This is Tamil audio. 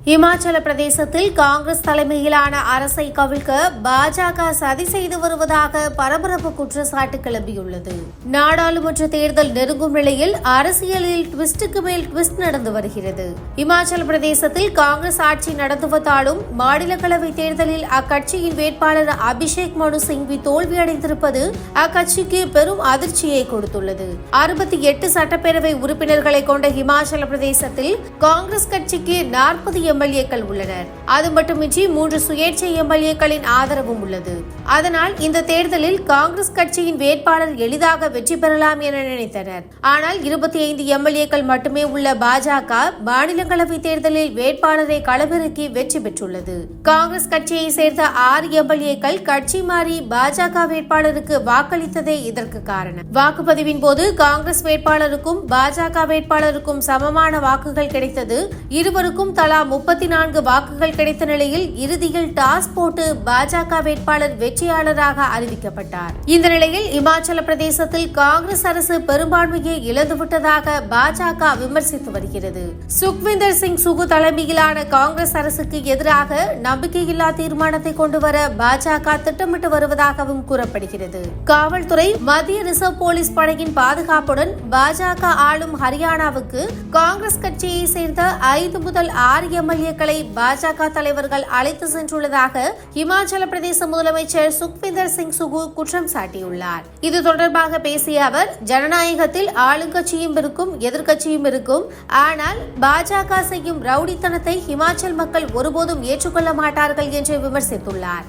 இமாச்சல பிரதேசத்தில் காங்கிரஸ் தலைமையிலான அரசை கவிழ்க்க பாஜக சதி செய்து வருவதாக பரபரப்பு குற்றச்சாட்டு கிளம்பியுள்ளது. நாடாளுமன்ற தேர்தல் நெருங்கும் நிலையில் அரசியலில் ட்விஸ்டுக்கு மேல் ட்விஸ்ட் நடந்து வருகிறது. இமாச்சல பிரதேசத்தில் காங்கிரஸ் ஆட்சி நடத்துவதாலும் மாநிலங்களவை தேர்தலில் அக்கட்சியின் வேட்பாளர் அபிஷேக் மனு சிங்வி தோல்வியடைந்திருப்பது அக்கட்சிக்கு பெரும் அதிர்ச்சியை கொடுத்துள்ளது. 68 சட்டப்பேரவை உறுப்பினர்களை கொண்ட இமாச்சல பிரதேசத்தில் காங்கிரஸ் கட்சிக்கு 40 எம்எல்ஏக்கள் உள்ளனர். அது மட்டுமின்றி 3 சுயேட்சை எம்எல்ஏக்களின் ஆதரவும் உள்ளது. அதனால் இந்த தேர்தலில் காங்கிரஸ் கட்சியின் வேட்பாளர் எளிதாக வெற்றி பெறலாம் என நினைத்தனர். ஆனால் 25 எம்எல்ஏக்கள் மட்டுமே உள்ள பாஜக மாநிலங்களவை தேர்தலில் வேட்பாளரை களமிறக்கி வெற்றி பெற்றுள்ளது. காங்கிரஸ் கட்சியை சேர்ந்த 6 எம்எல்ஏக்கள் கட்சி மாறி பாஜக வேட்பாளருக்கு வாக்களித்ததே இதற்கு காரணம். வாக்குப்பதிவின் போது காங்கிரஸ் வேட்பாளருக்கும் பாஜக வேட்பாளருக்கும் சமமான வாக்குகள் கிடைத்தது. இருவருக்கும் தலா 34 வாக்குகள் கிடைத்த நிலையில் இறுதியில் டாஸ் போட்டு பாஜக வேட்பாளர் வெற்றியாளராக அறிவிக்கப்பட்டார். இந்த நிலையில் இமாச்சல பிரதேசத்தில் காங்கிரஸ் அரசு பெரும்பான்மையை இழந்துவிட்டதாக பாஜக விமர்சித்து வருகிறது. சுக்விந்தர் சிங் சுகு தலைமையிலான காங்கிரஸ் அரசுக்கு எதிராக நம்பிக்கையில்லா தீர்மானத்தை கொண்டுவர பாஜக திட்டமிட்டு வருவதாகவும் கூறப்படுகிறது. காவல்துறை, மத்திய ரிசர்வ் போலீஸ் படையின் பாதுகாப்புடன் பாஜக ஆளும் ஹரியானாவுக்கு காங்கிரஸ் கட்சியை சேர்ந்த 5 முதல் 6 எம்எல்ஏக்களை பாஜக தலைவர்கள் அழைத்து சென்றுள்ளதாக இமாச்சல பிரதேச முதலமைச்சர் சுக்விந்தர் சிங் சுகு குற்றம் சாட்டியுள்ளார். இது தொடர்பாக பேசிய அவர், ஜனநாயகத்தில் ஆளுங்கட்சியும் இருக்கும், எதிர்க்கட்சியும் இருக்கும். ஆனால் பாஜக செய்யும் ரவுடித்தனத்தை இமாச்சல் மக்கள் ஒருபோதும் ஏற்றுக்கொள்ள மாட்டார்கள் என்று விமர்சித்துள்ளார்.